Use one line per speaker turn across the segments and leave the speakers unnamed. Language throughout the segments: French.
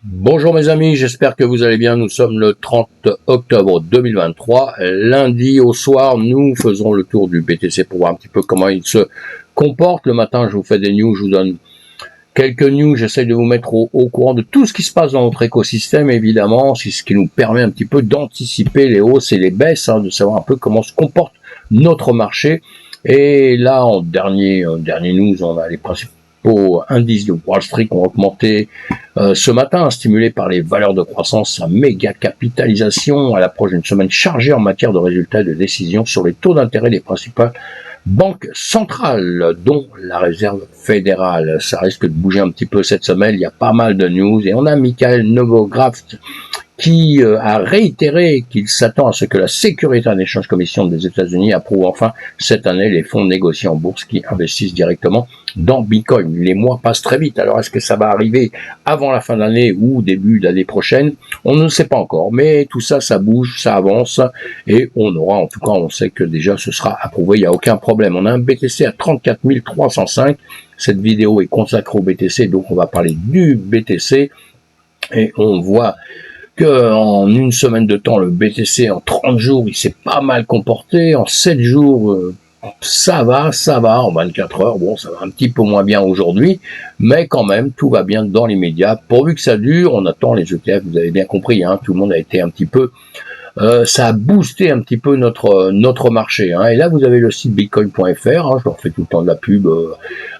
Bonjour mes amis, j'espère que vous allez bien. Nous sommes le 30 octobre 2023. Lundi au soir, nous faisons le tour du BTC pour voir un petit peu comment il se comporte. Le matin, je vous fais des news, je vous donne quelques news. J'essaie de vous mettre au courant de tout ce qui se passe dans notre écosystème, évidemment. C'est ce qui nous permet un petit peu d'anticiper les hausses et les baisses, de savoir un peu comment se comporte notre marché. Et là, en dernier news, on a les principaux indices de Wall Street qui ont augmenté ce matin, stimulé par les valeurs de croissance à méga capitalisation à l'approche d'une semaine chargée en matière de résultats et de décisions sur les taux d'intérêt des principales banques centrales, dont la Réserve fédérale. Ça risque de bouger un petit peu cette semaine, il y a pas mal de news, et on a Michael Novogratz qui a réitéré qu'il s'attend à ce que la Securities and Exchange Commission des États-Unis approuve enfin cette année les fonds négociés en bourse qui investissent directement dans Bitcoin. Les mois passent très vite, alors est-ce que ça va arriver avant la fin de l'année ou début de l'année prochaine? On ne sait pas encore, mais tout ça, ça bouge, ça avance, et on aura, en tout cas, on sait que déjà ce sera approuvé, il n'y a aucun problème. On a un BTC à 34 305, cette vidéo est consacrée au BTC, donc on va parler du BTC, et on voit qu'en une semaine de temps, le BTC, en 30 jours, il s'est pas mal comporté. En 7 jours, ça va. En 24 heures, bon, ça va un petit peu moins bien aujourd'hui, mais quand même, tout va bien dans les médias. Pourvu que ça dure, on attend les ETF, vous avez bien compris, tout le monde a été un petit peu... ça a boosté un petit peu notre marché. Et là, vous avez le site bitcoin.fr. Je leur fais tout le temps de la pub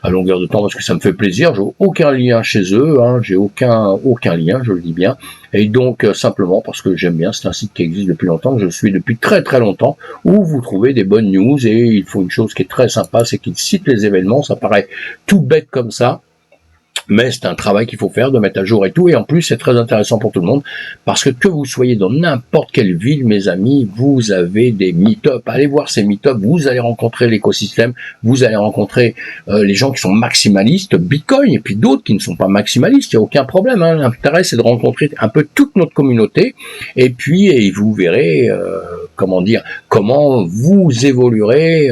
à longueur de temps parce que ça me fait plaisir. J'ai aucun lien chez eux. J'ai aucun lien, je le dis bien. Et donc, simplement parce que j'aime bien. C'est un site qui existe depuis longtemps, que je suis depuis très très longtemps, où vous trouvez des bonnes news. Et il faut une chose qui est très sympa, c'est qu'ils citent les événements. Ça paraît tout bête comme ça, mais c'est un travail qu'il faut faire, de mettre à jour et tout, et en plus c'est très intéressant pour tout le monde, parce que vous soyez dans n'importe quelle ville, mes amis, vous avez des meet-up, allez voir ces meet-up, vous allez rencontrer l'écosystème, vous allez rencontrer les gens qui sont maximalistes, Bitcoin, et puis d'autres qui ne sont pas maximalistes, il n'y a aucun problème, l'intérêt c'est de rencontrer un peu toute notre communauté, et puis et vous verrez, comment vous évoluerez,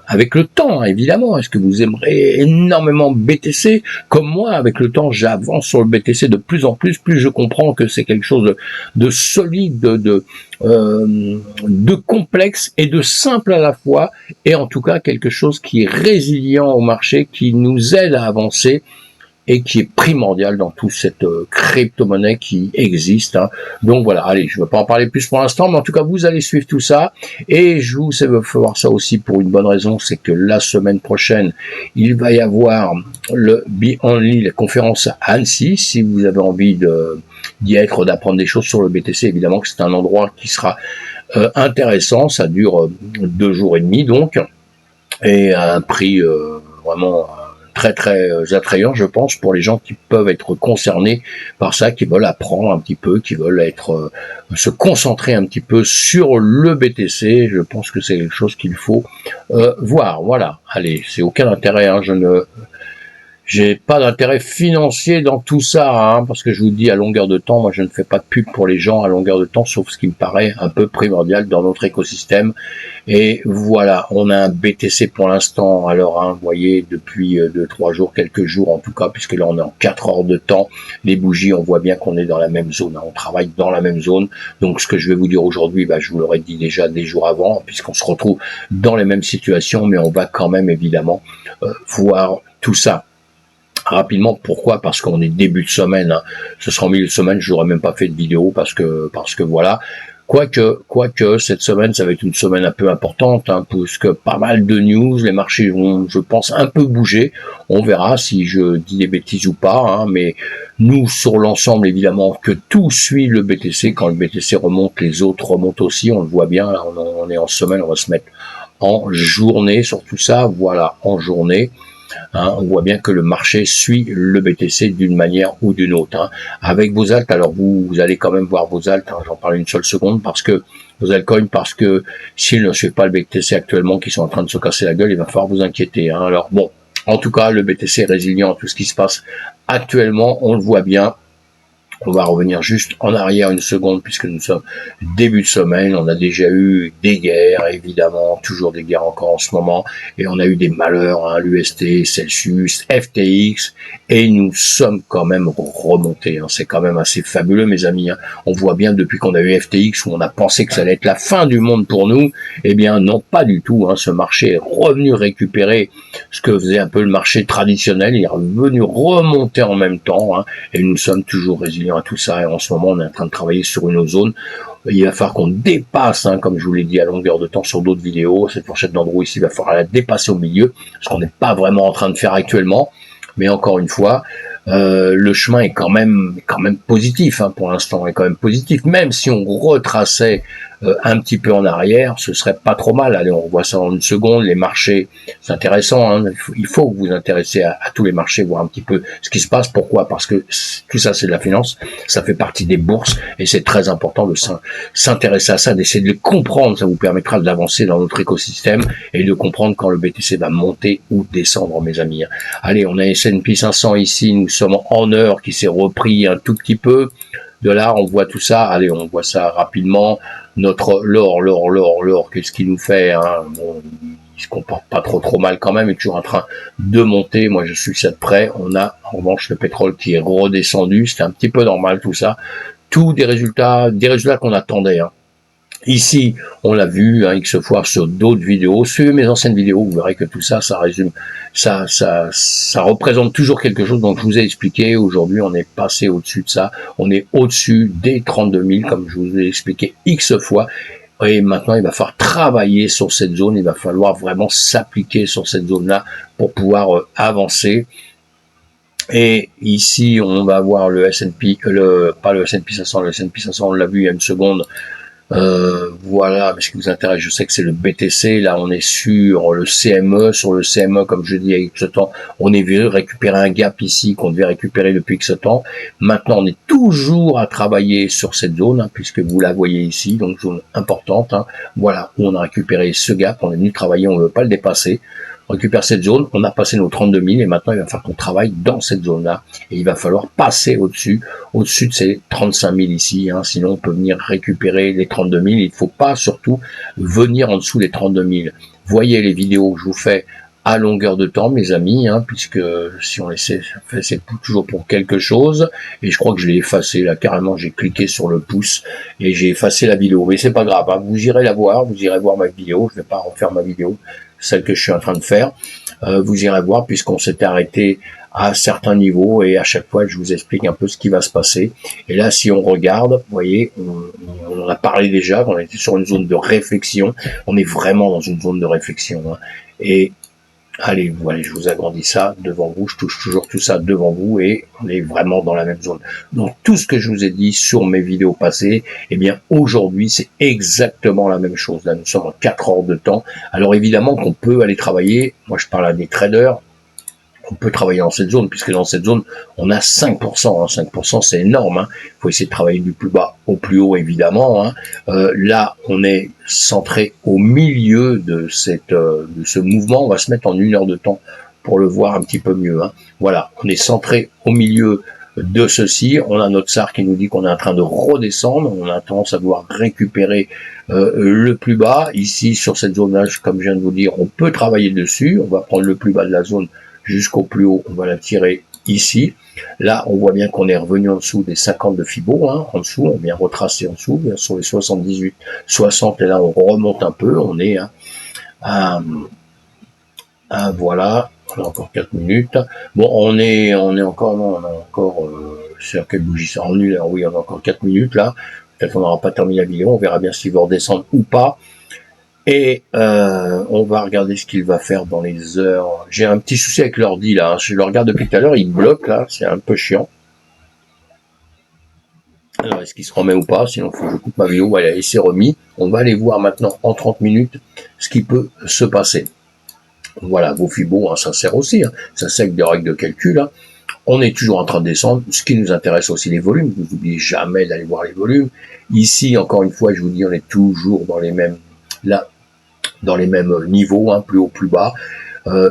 avec le temps, évidemment. Est-ce que vous aimerez énormément BTC? Comme moi, avec le temps, j'avance sur le BTC de plus en plus je comprends que c'est quelque chose de solide, de complexe et de simple à la fois, et en tout cas quelque chose qui est résilient au marché, qui nous aide à avancer, et qui est primordial dans toute cette crypto-monnaie qui existe. Donc voilà, allez, je ne vais pas en parler plus pour l'instant, mais en tout cas, vous allez suivre tout ça, et je vous veux faire ça aussi pour une bonne raison, c'est que la semaine prochaine, il va y avoir le Be Only, la conférence à Annecy, si vous avez envie d'y être, d'apprendre des choses sur le BTC, évidemment que c'est un endroit qui sera intéressant, ça dure 2 jours et demi, donc, et à un prix vraiment très très attrayant, je pense, pour les gens qui peuvent être concernés par ça, qui veulent apprendre un petit peu, qui veulent être se concentrer un petit peu sur le BTC. Je pense que c'est quelque chose qu'il faut voir. Voilà, allez, c'est aucun intérêt, j'ai pas d'intérêt financier dans tout ça, parce que je vous dis à longueur de temps, moi je ne fais pas de pub pour les gens à longueur de temps, sauf ce qui me paraît un peu primordial dans notre écosystème. Et voilà, on a un BTC pour l'instant, alors vous voyez, depuis 2-3 jours, quelques jours en tout cas, puisque là on est en 4 heures de temps, les bougies, on voit bien qu'on est dans la même zone, on travaille dans la même zone. Donc ce que je vais vous dire aujourd'hui, je vous l'aurais dit déjà des jours avant, puisqu'on se retrouve dans les mêmes situations, mais on va quand même évidemment voir tout ça rapidement. Pourquoi? Parce qu'on est début de semaine, ce sera en milieu de semaine, je n'aurais même pas fait de vidéo parce que voilà. Quoique, cette semaine, ça va être une semaine un peu importante, puisque pas mal de news, les marchés vont, je pense, un peu bouger. On verra si je dis des bêtises ou pas, mais nous, sur l'ensemble, évidemment, que tout suit le BTC. Quand le BTC remonte, les autres remontent aussi, on le voit bien, là, on est en semaine, on va se mettre en journée sur tout ça, voilà, en journée. On voit bien que le marché suit le BTC d'une manière ou d'une autre. Avec vos alts, alors vous allez quand même voir vos alts, j'en parle une seule seconde, parce que vos altcoins, parce que s'ils ne suivent pas le BTC actuellement, qui sont en train de se casser la gueule, il va falloir vous inquiéter. Alors bon, en tout cas, le BTC est résilient à tout ce qui se passe actuellement, on le voit bien. On va revenir juste en arrière une seconde puisque nous sommes début de semaine. On a déjà eu des guerres, évidemment, toujours des guerres encore en ce moment. Et on a eu des malheurs, hein, l'UST, Celsius, FTX. Et nous sommes quand même remontés. Hein. C'est quand même assez fabuleux, mes amis. Hein. On voit bien depuis qu'on a eu FTX où on a pensé que ça allait être la fin du monde pour nous. Eh bien, non, pas du tout. Hein. Ce marché est revenu récupérer ce que faisait un peu le marché traditionnel. Il est revenu remonter en même temps. Hein. Et nous sommes toujours résilients à tout ça, et en ce moment on est en train de travailler sur une zone. Il va falloir qu'on dépasse, hein, comme je vous l'ai dit à longueur de temps sur d'autres vidéos, cette fourchette d'Andrew ici, il va falloir la dépasser au milieu, ce qu'on n'est pas vraiment en train de faire actuellement, mais encore une fois, le chemin est quand même positif, hein, pour l'instant, est quand même positif, même si on retraçait un petit peu en arrière, ce serait pas trop mal. Allez, on revoit ça en une seconde. Les marchés, c'est intéressant. Hein. Il faut que vous vous intéressez à tous les marchés, voir un petit peu ce qui se passe. Pourquoi? Parce que tout ça, c'est de la finance. Ça fait partie des bourses et c'est très important de s'intéresser à ça, d'essayer de le comprendre. Ça vous permettra d'avancer dans notre écosystème et de comprendre quand le BTC va monter ou descendre, mes amis. Allez, on a S&P 500 ici. Nous sommes en heure qui s'est repris un tout petit peu. De là, on voit tout ça. Allez, on voit ça rapidement. L'or, qu'est-ce qu'il nous fait, hein? Bon, il se comporte pas trop mal quand même, il est toujours en train de monter. Moi, je suis ça de près. On a en revanche le pétrole qui est redescendu. C'était un petit peu normal tout ça. Tous des résultats qu'on attendait. Hein. Ici, on l'a vu X fois sur d'autres vidéos. Suivez mes anciennes vidéos, vous verrez que tout ça, ça résume, ça représente toujours quelque chose. Donc, je vous ai expliqué. Aujourd'hui, on est passé au-dessus de ça. On est au-dessus des 32 000, comme je vous ai expliqué X fois. Et maintenant, il va falloir travailler sur cette zone. Il va falloir vraiment s'appliquer sur cette zone-là pour pouvoir avancer. Et ici, on va voir le S&P, pas le S&P 500, le S&P 500, on l'a vu il y a une seconde. Voilà, ce qui vous intéresse, je sais que c'est le BTC. Là, on est sur le CME. Sur le CME, comme je dis il y a X temps, on est venu récupérer un gap ici qu'on devait récupérer depuis X temps. Maintenant, on est toujours à travailler sur cette zone, hein, puisque vous la voyez ici, donc zone importante. Hein. Voilà, où on a récupéré ce gap. On est venu travailler, on ne veut pas le dépasser. On récupère cette zone, on a passé nos 32 000 et maintenant il va falloir qu'on travaille dans cette zone-là et il va falloir passer au-dessus de ces 35 000 ici, hein, sinon on peut venir récupérer les 32 000, il ne faut pas surtout venir en dessous des 32 000. Voyez les vidéos que je vous fais à longueur de temps, mes amis, hein, puisque si on essaie, c'est toujours pour quelque chose, et je crois que je l'ai effacé, là, carrément, j'ai cliqué sur le pouce, et j'ai effacé la vidéo, mais c'est pas grave, hein, vous irez la voir, vous irez voir ma vidéo, je vais pas refaire ma vidéo, celle que je suis en train de faire, vous irez voir, puisqu'on s'était arrêté à certains niveaux, et à chaque fois, je vous explique un peu ce qui va se passer, et là, si on regarde, vous voyez, on en a parlé déjà, on était sur une zone de réflexion, on est vraiment dans une zone de réflexion, hein, et allez, voilà, je vous agrandis ça devant vous, je touche toujours tout ça devant vous et on est vraiment dans la même zone. Donc tout ce que je vous ai dit sur mes vidéos passées, eh bien aujourd'hui c'est exactement la même chose. Là nous sommes en 4 heures de temps. Alors évidemment qu'on peut aller travailler, moi je parle à des traders, on peut travailler dans cette zone, puisque dans cette zone, on a 5%. Hein. 5%, c'est énorme. Hein. Il faut essayer de travailler du plus bas au plus haut, évidemment. Hein. Là, on est centré au milieu de ce mouvement. On va se mettre en 1 heure de temps pour le voir un petit peu mieux. Hein. Voilà, on est centré au milieu de ceci. On a notre SAR qui nous dit qu'on est en train de redescendre. On a tendance à vouloir récupérer le plus bas. Ici, sur cette zone-là, comme je viens de vous dire, on peut travailler dessus. On va prendre le plus bas de la zone jusqu'au plus haut, on va la tirer ici. Là, on voit bien qu'on est revenu en dessous des 50 de Fibo, hein, en dessous, on vient retracer en dessous, sur les 78, 60, et là, on remonte un peu, on est voilà, on a encore 4 minutes. Bon, on est encore, non, on a encore, sur quelle bougie ça en 1 heure, oui, on a encore 4 minutes, là. Peut-être qu'on n'aura pas terminé la vidéo, on verra bien s'il va redescendre ou pas. Et on va regarder ce qu'il va faire dans les heures. J'ai un petit souci avec l'ordi là. Je le regarde depuis tout à l'heure, il bloque là, c'est un peu chiant. Alors est-ce qu'il se remet ou pas? Sinon il faut que je coupe ma vidéo. Voilà, il s'est remis. On va aller voir maintenant en 30 minutes ce qui peut se passer. Voilà, vos fibos, hein, ça sert aussi. Hein. Ça sert avec des règles de calcul. Hein. On est toujours en train de descendre. Ce qui nous intéresse aussi, les volumes. Vous n'oubliez jamais d'aller voir les volumes. Ici, encore une fois, je vous dis, on est toujours dans les mêmes... Là, dans les mêmes niveaux, hein, plus haut, plus bas.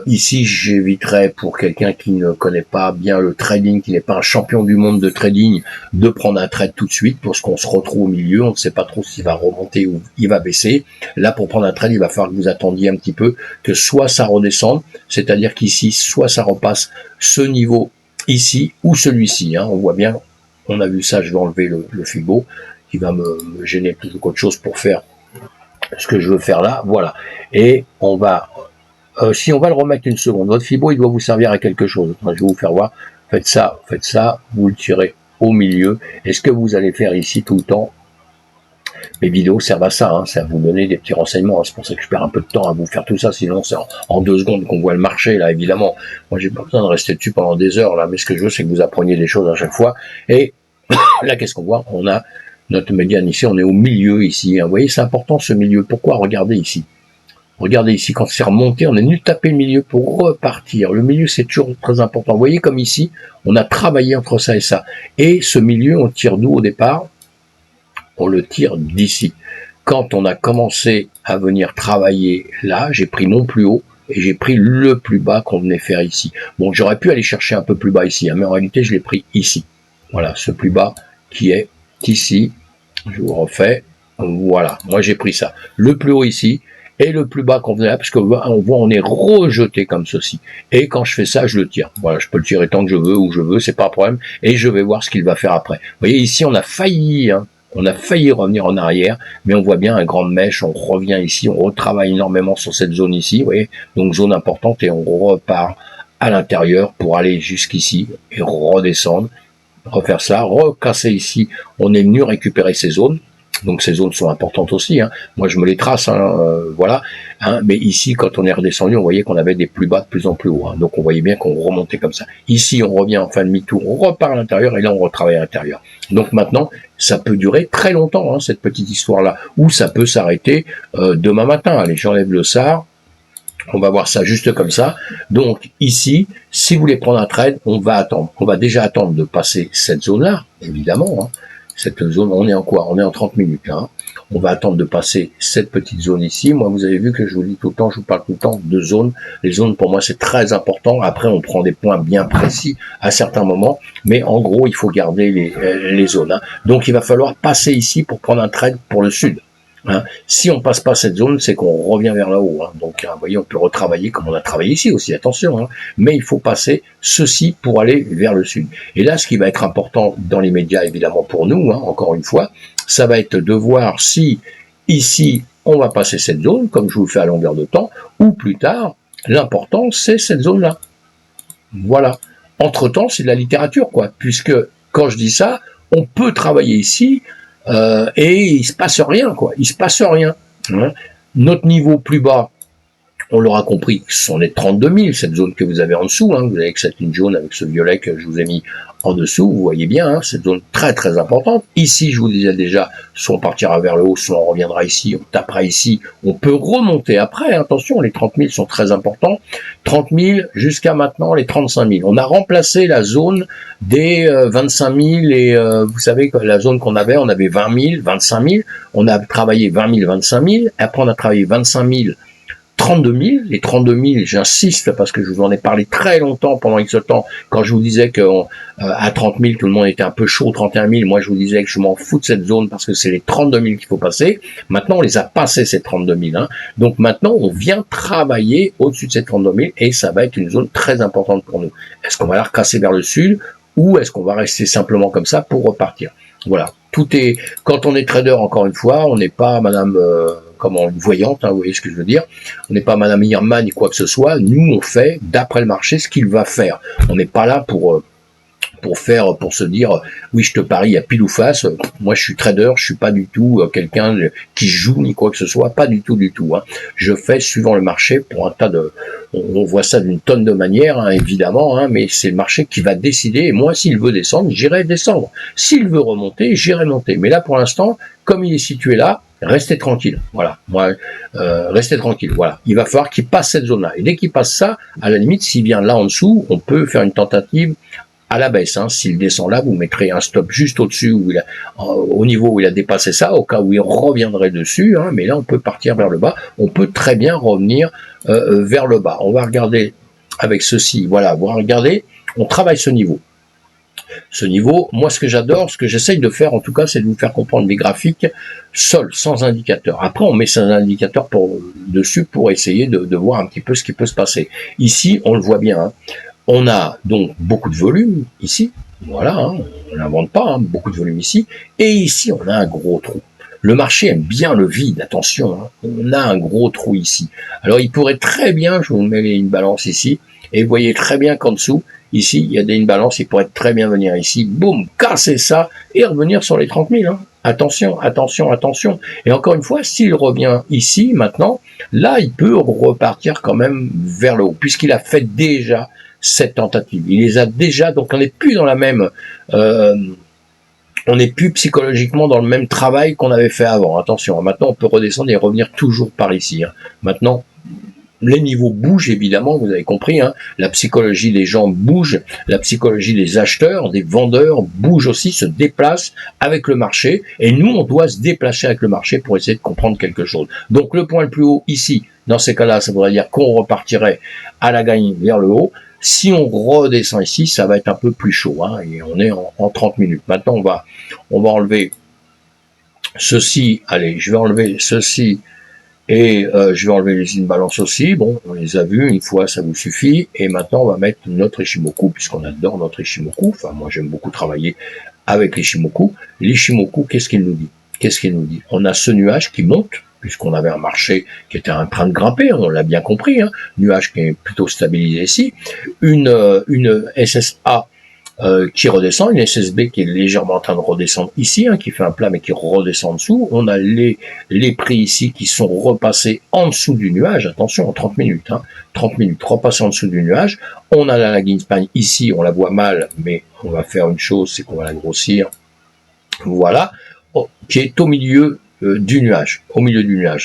Ici, j'éviterais pour quelqu'un qui ne connaît pas bien le trading, qui n'est pas un champion du monde de trading, de prendre un trade tout de suite parce qu'on se retrouve au milieu, on ne sait pas trop s'il va remonter ou il va baisser. Là, pour prendre un trade, il va falloir que vous attendiez un petit peu que soit ça redescende, c'est-à-dire qu'ici, soit ça repasse ce niveau ici ou celui-ci. On voit bien, on a vu ça, je vais enlever le Fibo qui va me gêner plutôt qu'autre chose pour faire ce que je veux faire là. Voilà. Et on va... si on va le remettre une seconde, votre Fibo, il doit vous servir à quelque chose. Je vais vous faire voir. Faites ça, vous le tirez au milieu. Et ce que vous allez faire ici tout le temps, mes vidéos servent à ça, c'est à vous donner des petits renseignements. C'est pour ça que je perds un peu de temps à vous faire tout ça, sinon c'est en 2 secondes qu'on voit le marché, là, évidemment. Moi, j'ai pas besoin de rester dessus pendant des heures, là, mais ce que je veux, c'est que vous appreniez des choses à chaque fois. Et là, qu'est-ce qu'on voit? On a notre médiane ici, on est au milieu ici. Vous voyez, c'est important ce milieu. Pourquoi? Regardez ici. Regardez ici, quand c'est remonté, on est venu taper le milieu pour repartir. Le milieu, c'est toujours très important. Vous voyez comme ici, on a travaillé entre ça et ça. Et ce milieu, on tire d'où au départ? On le tire d'ici. Quand on a commencé à venir travailler là, j'ai pris mon plus haut et j'ai pris le plus bas qu'on venait faire ici. Bon, j'aurais pu aller chercher un peu plus bas ici, mais en réalité, je l'ai pris ici. Voilà, ce plus bas qui est ici. Je vous refais. Voilà, moi j'ai pris ça. Le plus haut ici et le plus bas qu'on venait là, parce qu'on voit, on est rejeté comme ceci. Et quand je fais ça, je le tire. Voilà, je peux le tirer tant que je veux, où je veux, c'est pas un problème. Et je vais voir ce qu'il va faire après. Vous voyez, ici, on a failli, on a failli revenir en arrière, mais on voit bien un grand mèche, on revient ici, on retravaille énormément sur cette zone ici, vous voyez, donc zone importante, et on repart à l'intérieur pour aller jusqu'ici et redescendre, refaire ça, recasser ici, on est venu récupérer ces zones. Donc ces zones sont importantes aussi. Moi je me les trace, voilà. Mais ici, quand on est redescendu, on voyait qu'on avait des plus bas de plus en plus haut. Donc on voyait bien qu'on remontait comme ça. Ici, on revient en fin de mi-tour, on repart à l'intérieur et là on retravaille à l'intérieur. Donc maintenant, ça peut durer très longtemps cette petite histoire-là, ou ça peut s'arrêter demain matin. Allez, j'enlève le SAR. On va voir ça juste comme ça. Donc ici, si vous voulez prendre un trade, on va attendre. On va déjà attendre de passer cette zone-là, évidemment. Cette zone, on est en quoi? On est en 30 minutes là. On va attendre de passer cette petite zone ici. Moi, vous avez vu que je vous dis tout le temps, je vous parle tout le temps de zones. Les zones, pour moi, c'est très important. Après, on prend des points bien précis à certains moments. Mais en gros, il faut garder les zones. Donc, il va falloir passer ici pour prendre un trade pour le sud. Si on passe pas cette zone, c'est qu'on revient vers là-haut. Donc, vous voyez, on peut retravailler comme on a travaillé ici aussi, attention. Mais il faut passer ceci pour aller vers le sud. Et là, ce qui va être important dans les médias, évidemment pour nous, encore une fois, ça va être de voir si ici, on va passer cette zone, comme je vous le fais à longueur de temps, ou plus tard, l'important, c'est cette zone-là. Voilà. Entre-temps, c'est de la littérature, quoi, puisque quand je dis ça, on peut travailler ici, et il se passe rien, quoi. Il se passe rien. Notre niveau plus bas, on l'aura compris, ce sont les 32 000, cette zone que vous avez en dessous. Vous avez que cette ligne jaune avec ce violet que je vous ai mis en dessous. Vous voyez bien, cette zone très très importante. Ici, je vous disais déjà, soit on partira vers le haut, soit on reviendra ici, on tapera ici. On peut remonter après. Attention, les 30 000 sont très importants. 30 000 jusqu'à maintenant les 35 000. On a remplacé la zone des 25 000 et vous savez que la zone qu'on avait, on avait 20 000, 25 000. On a travaillé 20 000, 25 000. Après, on a travaillé 25 000. 32 000, les 32 000, j'insiste parce que je vous en ai parlé très longtemps pendant X temps, quand je vous disais que à 30 000, tout le monde était un peu chaud, 31 000, moi je vous disais que je m'en fous de cette zone parce que c'est les 32 000 qu'il faut passer. Maintenant, on les a passés, ces 32 000. Donc maintenant, on vient travailler au-dessus de ces 32 000 et ça va être une zone très importante pour nous. Est-ce qu'on va la recasser vers le sud ou est-ce qu'on va rester simplement comme ça pour repartir? Voilà. Tout est, quand on est trader, encore une fois, on n'est pas madame, voyante, vous voyez ce que je veux dire. On n'est pas madame Irma ni quoi que ce soit. Nous, on fait, d'après le marché, ce qu'il va faire. On n'est pas là pour se dire, oui, je te parie à pile ou face. Moi, je suis trader, je suis pas du tout quelqu'un qui joue ni quoi que ce soit. Pas du tout. Je fais suivant le marché pour un tas de, on voit ça d'une tonne de manières, évidemment, mais c'est le marché qui va décider. Et moi, s'il veut descendre, j'irai descendre. S'il veut remonter, j'irai monter. Mais là, pour l'instant, comme il est situé là, restez tranquille. Voilà. Moi, restez tranquille. Voilà. Il va falloir qu'il passe cette zone-là. Et dès qu'il passe ça, à la limite, s'il vient là en dessous, on peut faire une tentative à la baisse. Hein. S'il descend là, vous mettrez un stop juste au-dessus, au niveau où il a dépassé ça, au cas où il reviendrait dessus. Hein. Mais là, on peut partir vers le bas. On peut très bien revenir vers le bas. On va regarder avec ceci. Voilà, vous regardez, on travaille ce niveau. Ce niveau, moi, ce que j'adore, ce que j'essaye de faire, en tout cas, c'est de vous faire comprendre les graphiques seuls, sans indicateur. Après, on met ces indicateurs dessus pour essayer de voir un petit peu ce qui peut se passer. Ici, on le voit bien. Hein. On a donc beaucoup de volume ici. Voilà, hein, on n'invente pas, hein, beaucoup de volume ici. Et ici, on a un gros trou. Le marché aime bien le vide, attention. Hein, on a un gros trou ici. Alors, il pourrait très bien, je vous mets une balance ici, et vous voyez très bien qu'en dessous, ici, il y a une balance, il pourrait très bien venir ici, boum, casser ça, et revenir sur les 30 000. Hein. Attention, attention, attention. Et encore une fois, s'il revient ici, maintenant, là, il peut repartir quand même vers le haut, puisqu'il a fait déjà cette tentative. Il les a déjà, donc on n'est plus dans la même... on n'est plus psychologiquement dans le même travail qu'on avait fait avant. Attention, maintenant, on peut redescendre et revenir toujours par ici. Hein. Maintenant, les niveaux bougent, évidemment, vous avez compris, hein, la psychologie des gens bouge, la psychologie des acheteurs, des vendeurs bouge aussi, se déplace avec le marché, et nous, on doit se déplacer avec le marché pour essayer de comprendre quelque chose. Donc, le point le plus haut, ici, dans ces cas-là, ça voudrait dire qu'on repartirait à la gagne vers le haut. Si on redescend ici, ça va être un peu plus chaud, hein, et on est en 30 minutes. Maintenant, on va enlever ceci, allez, je vais enlever ceci, et je vais enlever les imbalances aussi. Bon, on les a vus une fois, ça vous suffit. Et maintenant, on va mettre notre Ichimoku, puisqu'on adore notre Ichimoku. Enfin, moi, j'aime beaucoup travailler avec l'Ichimoku. L'Ichimoku, qu'est-ce qu'il nous dit? Qu'est-ce qu'il nous dit? On a ce nuage qui monte, puisqu'on avait un marché qui était en train de grimper, on l'a bien compris, hein. Nuage qui est plutôt stabilisé ici. Une SSA qui redescend, une SSB qui est légèrement en train de redescendre ici, hein, qui fait un plat mais qui redescend en dessous. On a les prix ici qui sont repassés en dessous du nuage, attention, en 30 minutes, hein, 30 minutes, repassés en dessous du nuage. On a la lagging span ici, on la voit mal, mais on va faire une chose, c'est qu'on va la grossir, voilà, qui est au milieu du nuage,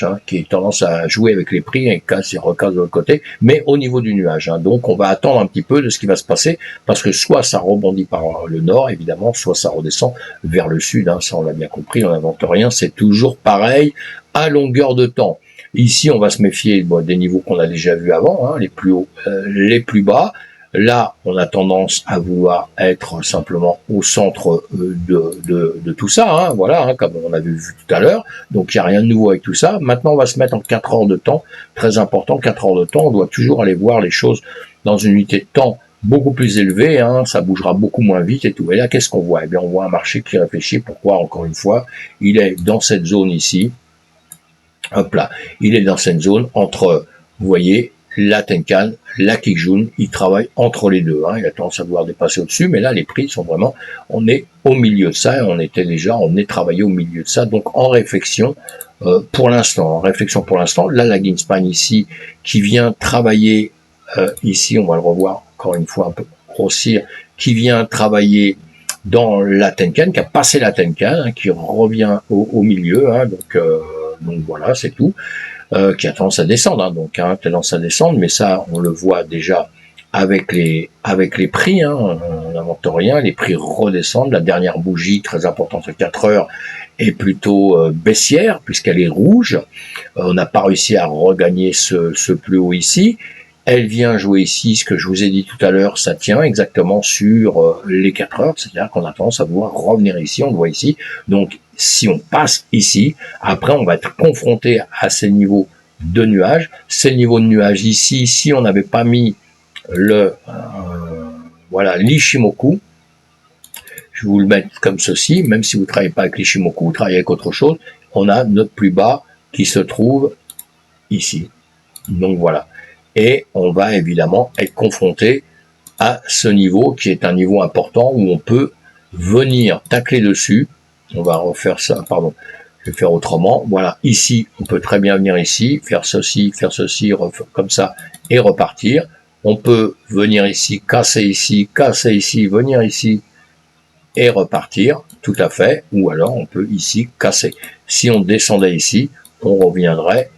hein, qui est tendance à jouer avec les prix et casse et recasse de l'autre côté, mais au niveau du nuage. Hein. Donc on va attendre un petit peu de ce qui va se passer, parce que soit ça rebondit par le nord, évidemment, soit ça redescend vers le sud. Hein. Ça, on l'a bien compris, on n'invente rien, c'est toujours pareil à longueur de temps. Ici, on va se méfier des niveaux qu'on a déjà vus avant, hein, les plus hauts, les plus bas. Là, on a tendance à vouloir être simplement au centre de tout ça, hein, voilà, hein, comme on avait vu tout à l'heure. Donc, il n'y a rien de nouveau avec tout ça. Maintenant, on va se mettre en 4 heures de temps, très important, 4 heures de temps. On doit toujours aller voir les choses dans une unité de temps beaucoup plus élevée, hein, ça bougera beaucoup moins vite et tout. Et là, qu'est-ce qu'on voit? Eh bien, on voit un marché qui réfléchit. Pourquoi? Encore une fois, il est dans cette zone ici. Hop là, il est dans cette zone entre, vous voyez, la Tenkan, la Kijun, il travaille entre les deux. Hein. Il a tendance à vouloir dépasser au-dessus, mais là, les prix sont vraiment, on est au milieu de ça, et on est travaillé au milieu de ça, donc en réflexion pour l'instant. Là, la Ginspan ici, qui vient travailler, ici, on va le revoir encore une fois un peu grossir, qui vient travailler dans la Tenkan, qui a passé la Tenkan, hein, qui revient au milieu, hein, donc voilà, c'est tout. Qui a tendance à descendre, hein, donc tendance à descendre, mais ça on le voit déjà avec les prix, hein, on n'invente rien, les prix redescendent. La dernière bougie très importante de 4 heures est plutôt baissière puisqu'elle est rouge. On n'a pas réussi à regagner ce plus haut ici. Elle vient jouer ici, ce que je vous ai dit tout à l'heure, ça tient exactement sur les 4 heures, c'est-à-dire qu'on a tendance à vouloir revenir ici, on le voit ici. Donc, si on passe ici, après, on va être confronté à ces niveaux de nuages. Ces niveaux de nuages ici, si on n'avait pas mis voilà, l'Ichimoku, je vais vous le mettre comme ceci, même si vous ne travaillez pas avec l'Ichimoku, vous travaillez avec autre chose, on a notre plus bas qui se trouve ici. Donc, voilà. Et on va évidemment être confronté à ce niveau qui est un niveau important où on peut venir tacler dessus. On va refaire ça, pardon, je vais faire autrement. Voilà, ici, on peut très bien venir ici, faire ceci, comme ça, et repartir. On peut venir ici, casser ici, venir ici, et repartir, tout à fait. Ou alors, on peut ici casser. Si on descendait ici, on reviendrait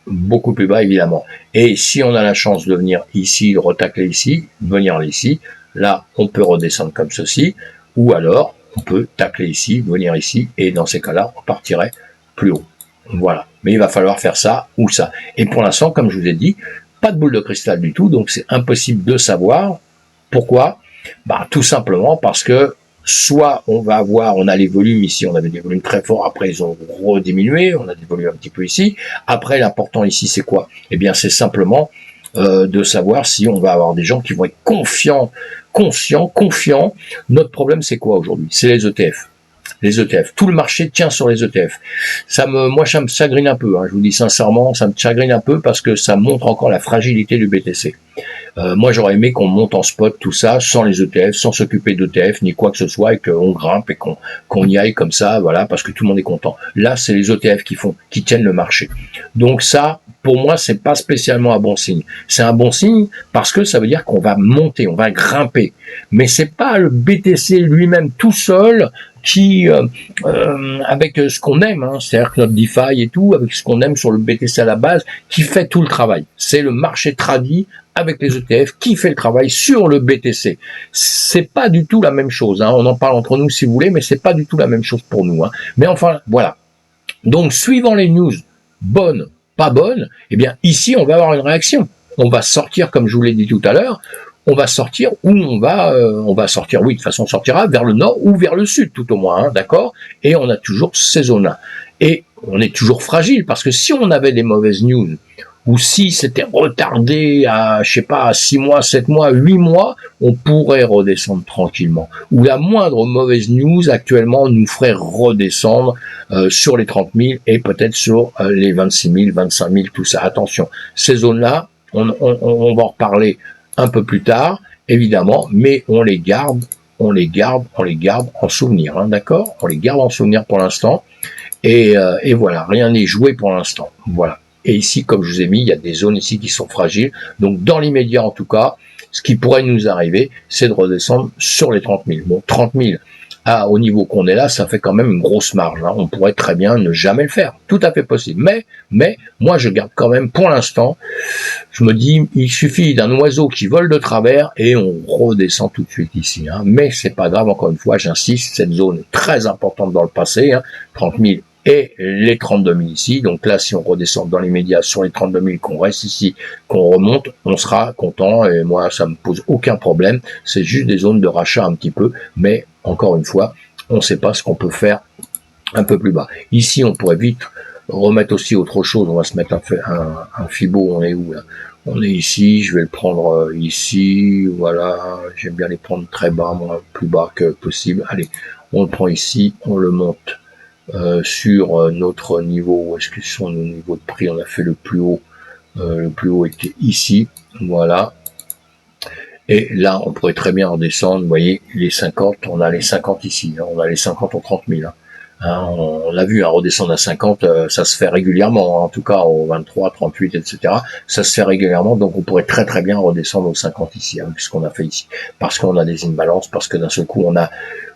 beaucoup plus bas évidemment. Et si on a la chance de venir ici, de retacler ici, venir ici, là, on peut redescendre comme ceci, ou alors, on peut tacler ici, venir ici, et dans ces cas-là, on partirait plus haut. Voilà. Mais il va falloir faire ça ou ça. Et pour l'instant, comme je vous ai dit, pas de boule de cristal du tout, donc c'est impossible de savoir. Pourquoi? Bah, tout simplement parce que soit on a les volumes ici, on avait des volumes très forts, après ils ont rediminué, on a des volumes un petit peu ici. Après, l'important ici, c'est quoi? Eh bien, c'est simplement de savoir si on va avoir des gens qui vont être confiants. Notre problème, c'est quoi aujourd'hui? C'est les ETF. Les ETF. Tout le marché tient sur les ETF. Moi, ça me chagrine un peu, hein, je vous dis sincèrement, ça me chagrine un peu parce que ça montre encore la fragilité du BTC. Moi, j'aurais aimé qu'on monte en spot tout ça, sans les ETF, sans s'occuper d'ETF, ni quoi que ce soit, et qu'on grimpe et qu'on y aille comme ça, voilà, parce que tout le monde est content. Là, c'est les ETF qui tiennent le marché. Donc ça, pour moi, c'est pas spécialement un bon signe. C'est un bon signe parce que ça veut dire qu'on va monter, on va grimper. Mais c'est pas le BTC lui-même tout seul qui, avec ce qu'on aime, hein, c'est-à-dire que notre DeFi et tout, avec ce qu'on aime sur le BTC à la base, qui fait tout le travail. C'est le marché tradit avec les ETF qui fait le travail sur le BTC. C'est pas du tout la même chose, hein. On en parle entre nous si vous voulez, mais c'est pas du tout la même chose pour nous, hein. Mais enfin, voilà. Donc, suivant les news, bonnes, pas bonnes, eh bien, ici, on va avoir une réaction. On va sortir, comme je vous l'ai dit tout à l'heure, on va sortir où on va sortir, oui, de toute façon, on sortira vers le nord ou vers le sud, tout au moins, hein, d'accord? Et on a toujours ces zones-là. Et on est toujours fragile, parce que si on avait des mauvaises news, ou si c'était retardé à, je sais pas, à 6 mois, 7 mois, 8 mois, on pourrait redescendre tranquillement. Ou la moindre mauvaise news actuellement nous ferait redescendre sur les 30 000 et peut-être sur les 26 000, 25 000, tout ça. Attention, ces zones-là, on va en reparler un peu plus tard, évidemment, mais on les garde en souvenir, hein, d'accord? On les garde en souvenir pour l'instant. Et voilà, rien n'est joué pour l'instant. Voilà. Et ici, comme je vous ai mis, il y a des zones ici qui sont fragiles. Donc, dans l'immédiat, en tout cas, ce qui pourrait nous arriver, c'est de redescendre sur les 30 000. Bon, 30 000, au niveau qu'on est là, ça fait quand même une grosse marge, hein. On pourrait très bien ne jamais le faire. Tout à fait possible. Mais, moi, je garde quand même, pour l'instant, je me dis, il suffit d'un oiseau qui vole de travers et on redescend tout de suite ici, hein. Mais c'est pas grave, encore une fois, j'insiste, cette zone est très importante dans le passé, hein, 30 000 et les 32 000 ici. Donc là, si on redescend dans les médias sur les 32 000, qu'on reste ici, qu'on remonte, on sera content. Et moi, ça me pose aucun problème. C'est juste des zones de rachat un petit peu. Mais encore une fois, on ne sait pas ce qu'on peut faire un peu plus bas. Ici, on pourrait vite remettre aussi autre chose. On va se mettre un Fibo. On est où là? On est ici. Je vais le prendre ici. Voilà. J'aime bien les prendre très bas, moi, plus bas que possible. Allez, on le prend ici. On le monte. Sur notre niveau, où est-ce que sont nos niveaux de prix? On a fait le plus haut était ici, voilà. Et là, on pourrait très bien redescendre, vous voyez, les 50, on a les 50 ici, hein, on a les 50 en 30 000. Hein. On l'a vu, redescendre à 50, ça se fait régulièrement, hein, en tout cas au 23, 38, etc. Ça se fait régulièrement, donc on pourrait très très bien redescendre aux 50 ici, avec ce qu'on a fait ici. Parce qu'on a des imbalances, parce que d'un seul coup,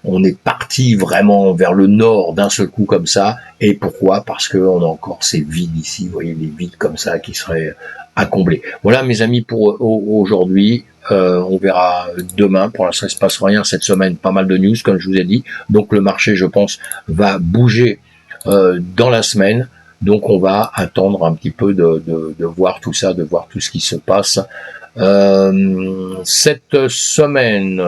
on est parti vraiment vers le nord d'un seul coup comme ça. Et pourquoi? Parce qu'on a encore ces vides ici, vous voyez, des vides comme ça qui seraient à combler. Voilà mes amis pour aujourd'hui. On verra demain. Pour l'instant, il se passe rien cette semaine. Pas mal de news, comme je vous ai dit. Donc le marché, je pense, va bouger dans la semaine. Donc on va attendre un petit peu de voir tout ça, de voir tout ce qui se passe. Cette semaine,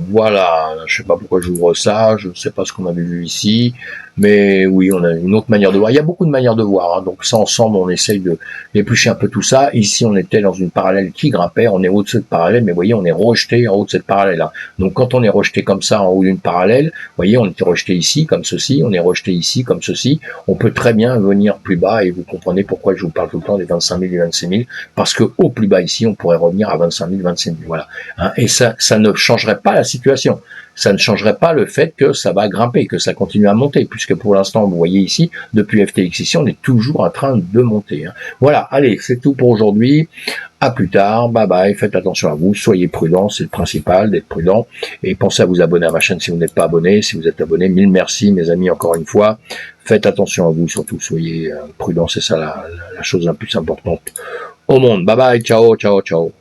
voilà, je sais pas pourquoi j'ouvre ça, je ne sais pas ce qu'on avait vu ici, mais oui, on a une autre manière de voir. Il y a beaucoup de manières de voir, hein, donc ça ensemble, on essaye de d'éplucher un peu tout ça. Ici, on était dans une parallèle qui grimpait, on est au-dessus de cette parallèle, mais vous voyez, on est rejeté en haut de cette parallèle. Hein. Donc quand on est rejeté comme ça en haut d'une parallèle, vous voyez, on était rejeté ici comme ceci, on est rejeté ici comme ceci. On peut très bien venir plus bas, et vous comprenez pourquoi je vous parle tout le temps des 25 000 et 26 000, parce que au plus bas ici, on pourrait revenir à 25 000, 26 000, voilà. Hein, et ça ne changerait pas la situation. Ça ne changerait pas le fait que ça va grimper, que ça continue à monter, puisque pour l'instant, vous voyez ici, depuis FTX ici, on est toujours en train de monter. Hein. Voilà, allez, c'est tout pour aujourd'hui. À plus tard, bye bye, faites attention à vous, soyez prudents, c'est le principal d'être prudent, et pensez à vous abonner à ma chaîne si vous n'êtes pas abonné. Si vous êtes abonné, mille merci mes amis, encore une fois. Faites attention à vous, surtout soyez prudents, c'est ça la chose la plus importante au monde. Bye bye, ciao, ciao, ciao.